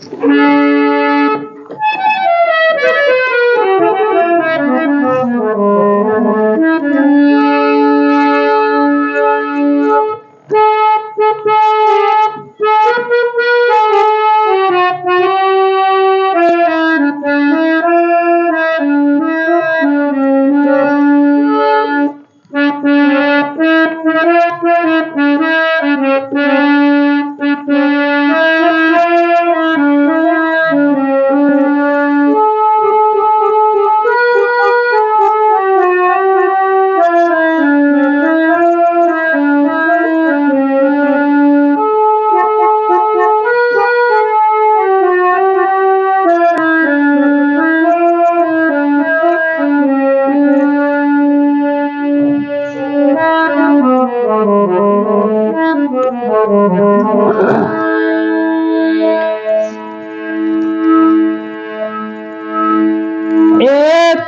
एक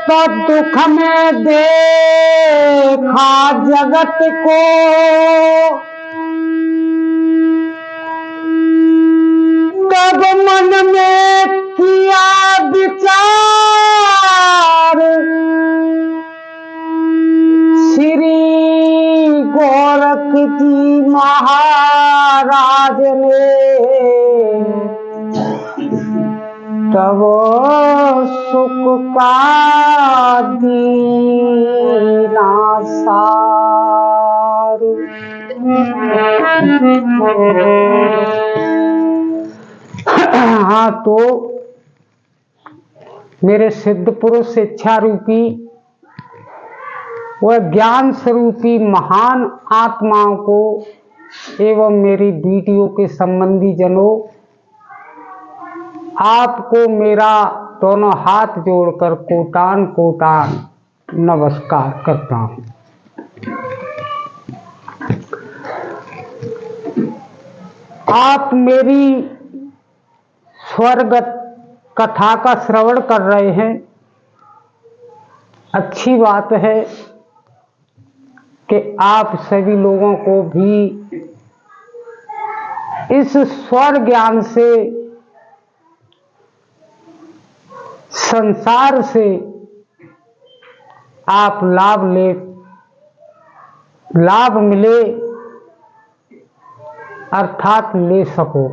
तो दुख में देखा जगत को, तब मन में किया विचार, श्री गोरख जी महाराज ने तब सुख का दीना सार। हाँ, तो मेरे सिद्ध पुरुष इच्छा रूपी वह ज्ञान स्वरूपी महान आत्माओं को एवं मेरी वीडियो के संबंधी जनों, आपको मेरा दोनों हाथ जोड़कर कोटान कोटान नमस्कार करता हूं। आप मेरी स्वर्गत कथा का श्रवण कर रहे हैं, अच्छी बात है कि आप सभी लोगों को भी इस स्वर ज्ञान से, संसार से आप लाभ मिले अर्थात ले सको।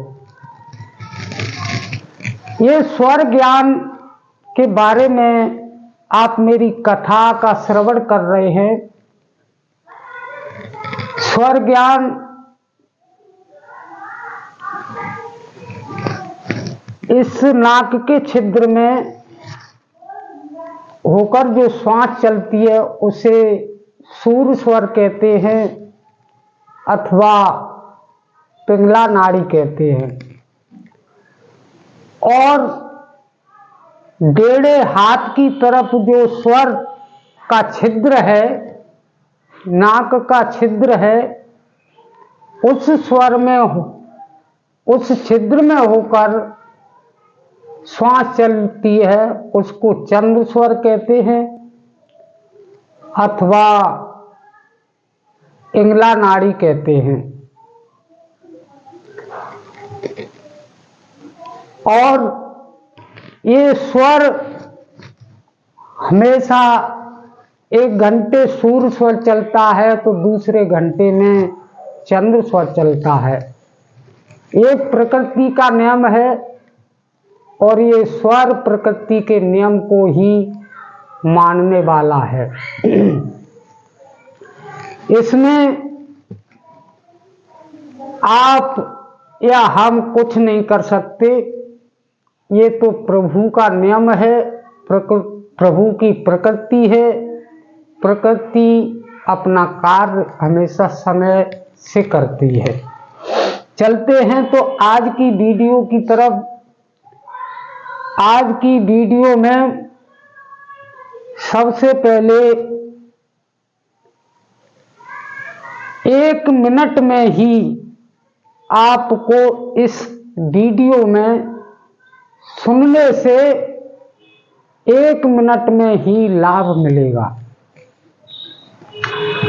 ये स्वर ज्ञान के बारे में आप मेरी कथा का श्रवण कर रहे हैं। स्वर ज्ञान इस नाक के छिद्र में होकर जो श्वास चलती है उसे सूर्य स्वर कहते हैं अथवा पिंगला नाड़ी कहते हैं। और डेढ़े हाथ की तरफ जो स्वर का छिद्र है, नाक का छिद्र है, उस स्वर में उस छिद्र में होकर श्वास चलती है, उसको चंद्र स्वर कहते हैं अथवा पिंगला नाड़ी कहते हैं। और ये स्वर हमेशा एक घंटे सूर्य स्वर चलता है तो दूसरे घंटे में चंद्र स्वर चलता है। ये प्रकृति का नियम है और ये स्वर प्रकृति के नियम को ही मानने वाला है। इसमें आप या हम कुछ नहीं कर सकते, ये तो प्रभु का नियम है, प्रभु की प्रकृति है। प्रकृति अपना कार्य हमेशा समय से करती है। चलते हैं तो आज की वीडियो की तरफ। आज की वीडियो में सबसे पहले 1 मिनट में ही आपको इस वीडियो में सुनने से 1 मिनट में ही लाभ मिलेगा।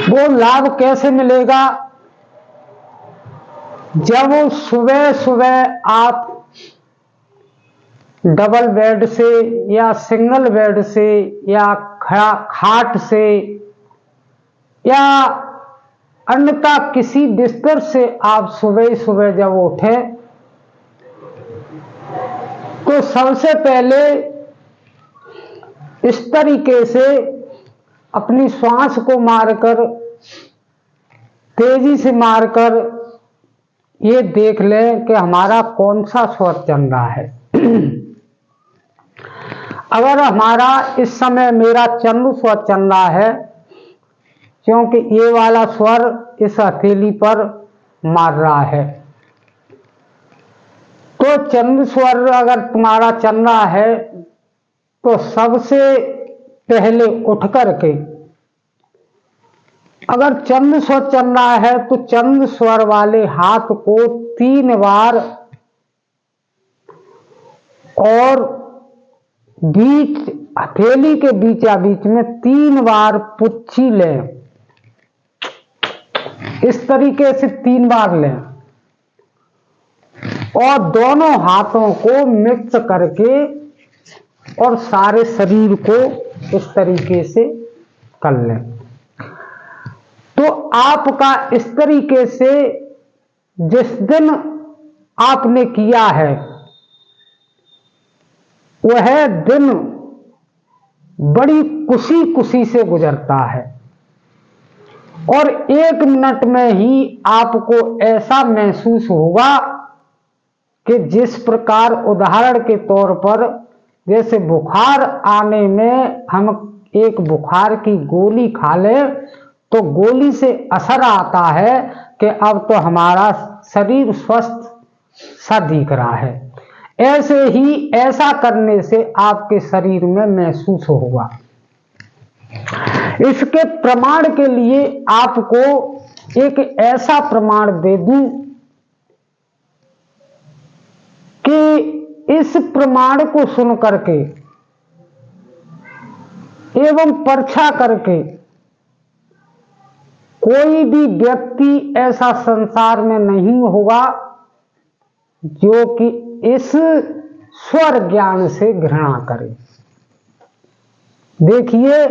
वो लाभ कैसे मिलेगा? जब सुबह सुबह आप डबल बेड से या सिंगल बेड से या खाट से या अन्यथा किसी बिस्तर से आप सुबह सुबह जब उठे तो सबसे पहले इस तरीके से अपनी श्वास को मारकर, तेजी से मारकर ये देख लें कि हमारा कौन सा स्वर चल रहा है। अगर हमारा इस समय मेरा चंद्र स्वर चल रहा है, क्योंकि ये वाला स्वर इस हथेली पर मार रहा है, तो चंद्र स्वर अगर तुम्हारा चल रहा है तो सबसे पहले उठ करके, अगर चंद्र स्वर चल रहा है तो चंद्र स्वर वाले हाथ को 3 बार और बीच हथेली के बीचा बीच में 3 बार पुच्छी लें। इस तरीके से 3 बार लें और दोनों हाथों को मिक्स करके और सारे शरीर को इस तरीके से कर लें। तो आपका इस तरीके से जिस दिन आपने किया है वह दिन बड़ी खुशी से गुजरता है और 1 मिनट में ही आपको ऐसा महसूस होगा कि जिस प्रकार उदाहरण के तौर पर जैसे बुखार आने में हम एक बुखार की गोली खा लें तो गोली से असर आता है कि अब तो हमारा शरीर स्वस्थ सा दिख रहा है, ऐसे ही ऐसा करने से आपके शरीर में महसूस होगा। इसके प्रमाण के लिए आपको एक ऐसा प्रमाण दे दूं कि इस प्रमाण को सुन करके एवं परीक्षा करके कोई भी व्यक्ति ऐसा संसार में नहीं होगा जो कि इस स्वर ज्ञान से घृणा करे। देखिए,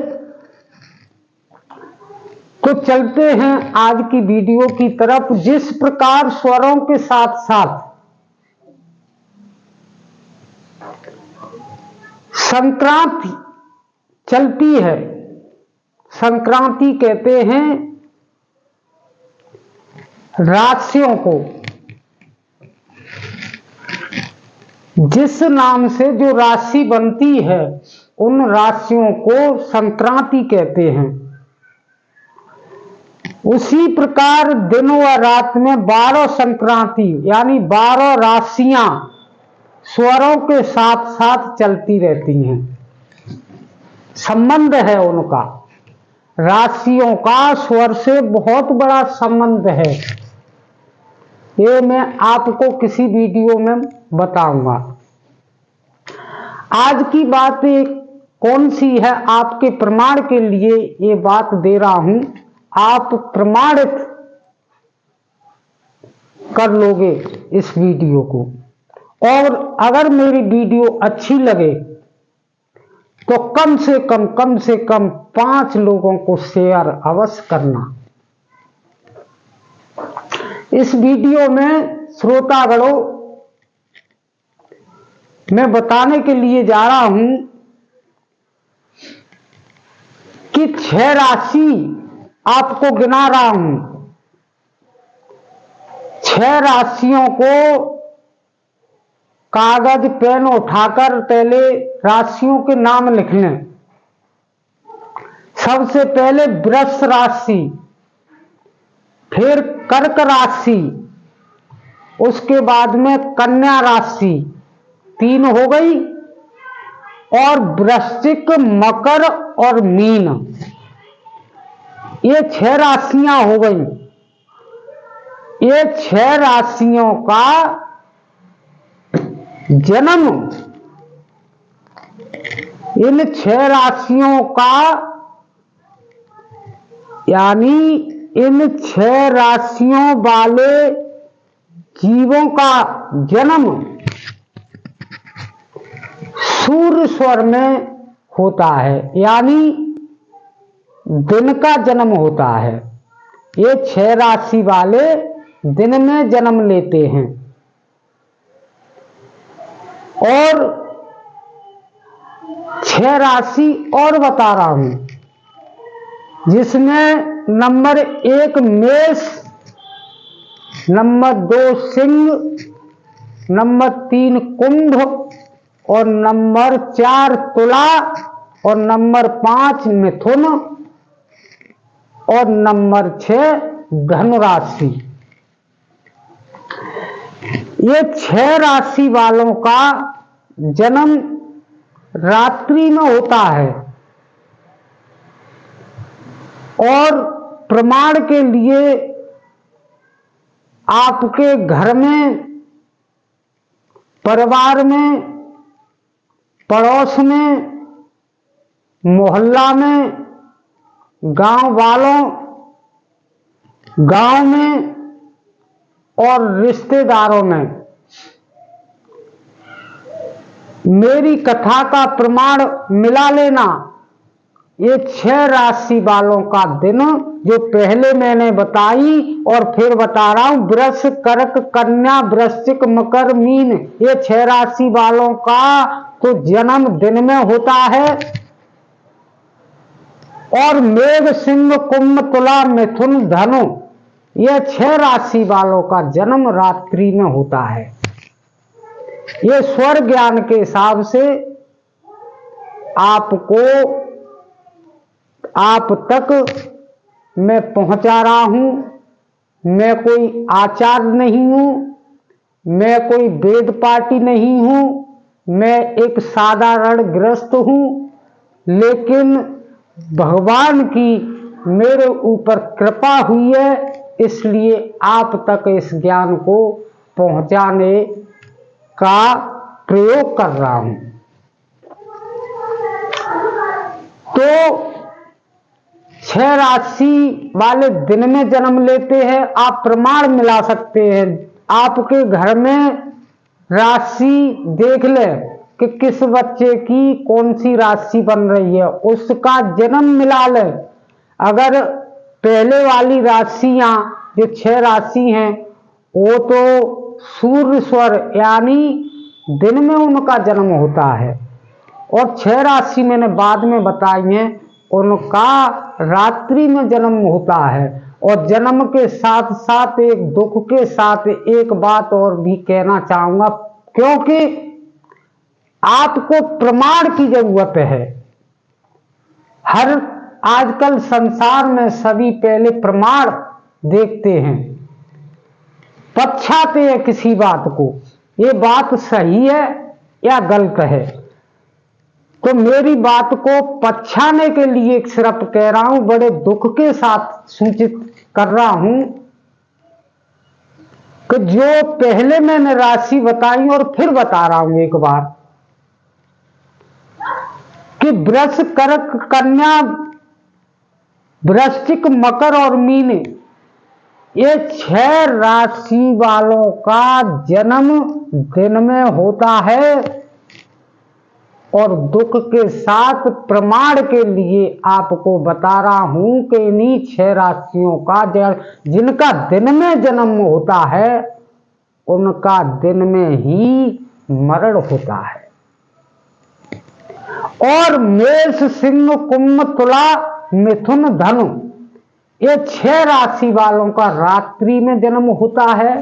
तो चलते हैं आज की वीडियो की तरफ। जिस प्रकार स्वरों के साथ साथ संक्रांति चलती है, संक्रांति कहते हैं राशियों को, जिस नाम से जो राशि बनती है उन राशियों को संक्रांति कहते हैं। उसी प्रकार दिन व रात में 12 संक्रांति यानी 12 राशियां स्वरों के साथ साथ चलती रहती हैं। संबंध है उनका, राशियों का स्वर से बहुत बड़ा संबंध है। ये मैं आपको किसी वीडियो में बताऊंगा। आज की बात कौन सी है, आपके प्रमाण के लिए ये बात दे रहा हूं, आप प्रमाणित कर लोगे इस वीडियो को। और अगर मेरी वीडियो अच्छी लगे तो कम से कम 5 लोगों को शेयर अवश्य करना। इस वीडियो में श्रोतागणों मैं बताने के लिए जा रहा हूं कि 6 राशि आपको गिना रहा हूं। 6 राशियों को कागज पेन उठाकर पहले राशियों के नाम लिख लें। सबसे पहले वृष राशि, फिर कर्क राशि, उसके बाद में कन्या राशि, 3 हो गई, और वृश्चिक, मकर और मीन, ये 6 राशियां हो गई। ये 6 राशियों का जन्म, इन 6 राशियों का यानी इन 6 राशियों वाले जीवों का जन्म सूर्य स्वर में होता है, यानी दिन का जन्म होता है। ये 6 राशि वाले दिन में जन्म लेते हैं। और 6 राशि और बता रहा हूं, जिसमें नंबर 1 मेष, नंबर 2 सिंह, नंबर 3 कुंभ और नंबर 4 तुला और नंबर 5 मिथुन और नंबर 6 धनु राशि। ये 6 राशि वालों का जन्म रात्रि में होता है। और प्रमाण के लिए आपके घर में, परिवार में, पड़ोस में, मोहल्ला में, गांव वालों, गांव में और रिश्तेदारों में मेरी कथा का प्रमाण मिला लेना। ये 6 राशि वालों का दिन जो पहले मैंने बताई और फिर बता रहा हूं, वृष, कर्क, कन्या, वृश्चिक, मकर, मीन, ये 6 राशि वालों का तो जन्म दिन में होता है। और मेघ, सिंह, कुंभ, तुला, मिथुन, धनु, ये 6 राशि वालों का जन्म रात्रि में होता है। ये स्वर ज्ञान के हिसाब से आपको, आप तक मैं पहुंचा रहा हूं। मैं कोई आचार्य नहीं हूं, मैं कोई वेद पाठी नहीं हूं, मैं एक साधारण गृहस्थ हूं, लेकिन भगवान की मेरे ऊपर कृपा हुई है, इसलिए आप तक इस ज्ञान को पहुंचाने का प्रयोग कर रहा हूं। तो 6 राशि वाले दिन में जन्म लेते हैं। आप प्रमाण मिला सकते हैं। आपके घर में राशि देख ले कि किस बच्चे की कौन सी राशि बन रही है, उसका जन्म मिला ले। अगर पहले वाली राशियां जो 6 राशि हैं, वो तो सूर्य स्वर यानी दिन में उनका जन्म होता है। और 6 राशि मैंने बाद में बताई हैं, उनका रात्रि में जन्म होता है। और जन्म के साथ साथ एक दुख के साथ एक बात और भी कहना चाहूंगा, क्योंकि आपको प्रमाण की जरूरत है। हर आजकल संसार में सभी पहले प्रमाण देखते हैं, पक्षाते हैं किसी बात को, ये बात सही है या गलत है। तो मेरी बात को पछाने के लिए सिर्फ कह रहा हूं, बड़े दुख के साथ सूचित कर रहा हूं कि जो पहले मैंने राशि बताई और फिर बता रहा हूं एक बार, कि वृष, कर्क, कन्या, वृश्चिक, मकर और मीन, ये 6 राशि वालों का जन्म दिन में होता है। और दुख के साथ प्रमाण के लिए आपको बता रहा हूं कि इन्हीं 6 राशियों का जिनका दिन में जन्म होता है, उनका दिन में ही मरण होता है। और मेष, सिंह, कुंभ, तुला, मिथुन, धनु, ये 6 राशि वालों का रात्रि में जन्म होता है।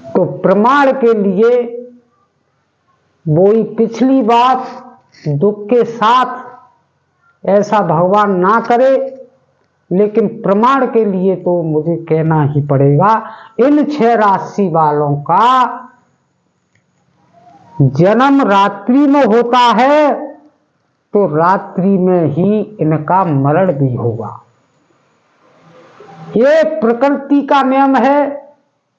तो प्रमाण के लिए वही पिछली बात, दुख के साथ ऐसा भगवान ना करे, लेकिन प्रमाण के लिए तो मुझे कहना ही पड़ेगा। इन 6 राशि वालों का जन्म रात्रि में होता है, तो रात्रि में ही इनका मरण भी होगा। ये प्रकृति का नियम है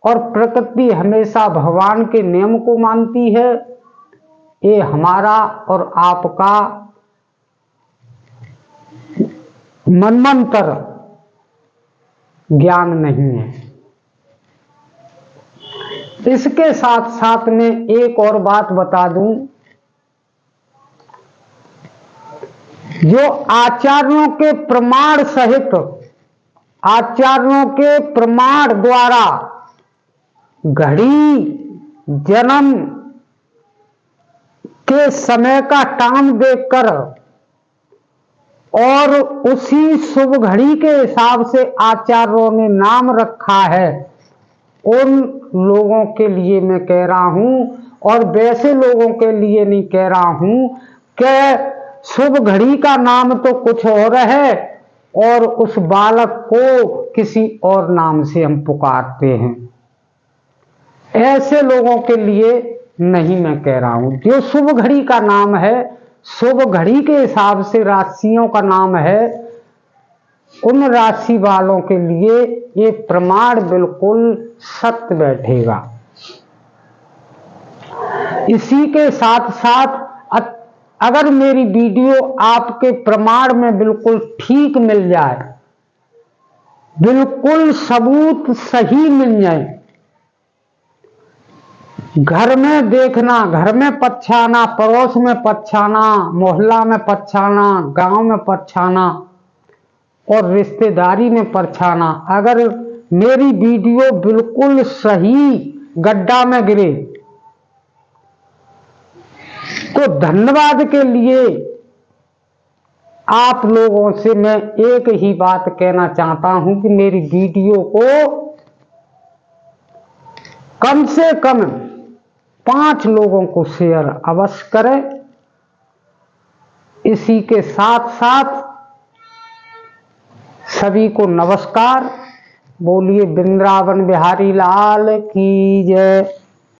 और प्रकृति हमेशा भगवान के नियम को मानती है। ये हमारा और आपका मनमंत्र ज्ञान नहीं है। इसके साथ साथ में एक और बात बता दूं, जो आचार्यों के प्रमाण सहित, आचार्यों के प्रमाण द्वारा घड़ी जन्म के समय का टाइम देखकर और उसी शुभ घड़ी के हिसाब से आचार्यों ने नाम रखा है, उन लोगों के लिए मैं कह रहा हूं, और वैसे लोगों के लिए नहीं कह रहा हूं कि शुभ घड़ी का नाम तो कुछ और है और उस बालक को किसी और नाम से हम पुकारते हैं। ऐसे लोगों के लिए नहीं मैं कह रहा हूं। जो शुभ घड़ी का नाम है, शुभ घड़ी के हिसाब से राशियों का नाम है, उन राशि वालों के लिए ये प्रमाण बिल्कुल सत्य बैठेगा। इसी के साथ साथ अगर मेरी वीडियो आपके प्रमाण में बिल्कुल ठीक मिल जाए, बिल्कुल सबूत सही मिल जाए, घर में देखना, घर में पछाना, पड़ोस में पछाना, मोहल्ला में पछाना, गांव में पछाना और रिश्तेदारी में पछाना, अगर मेरी वीडियो बिल्कुल सही गड्ढा में गिरे तो धन्यवाद के लिए आप लोगों से मैं एक ही बात कहना चाहता हूं कि मेरी वीडियो को कम से कम 5 लोगों को शेयर अवश्य करें। इसी के साथ साथ सभी को नमस्कार। बोलिए वृंदावन बिहारी लाल की जय।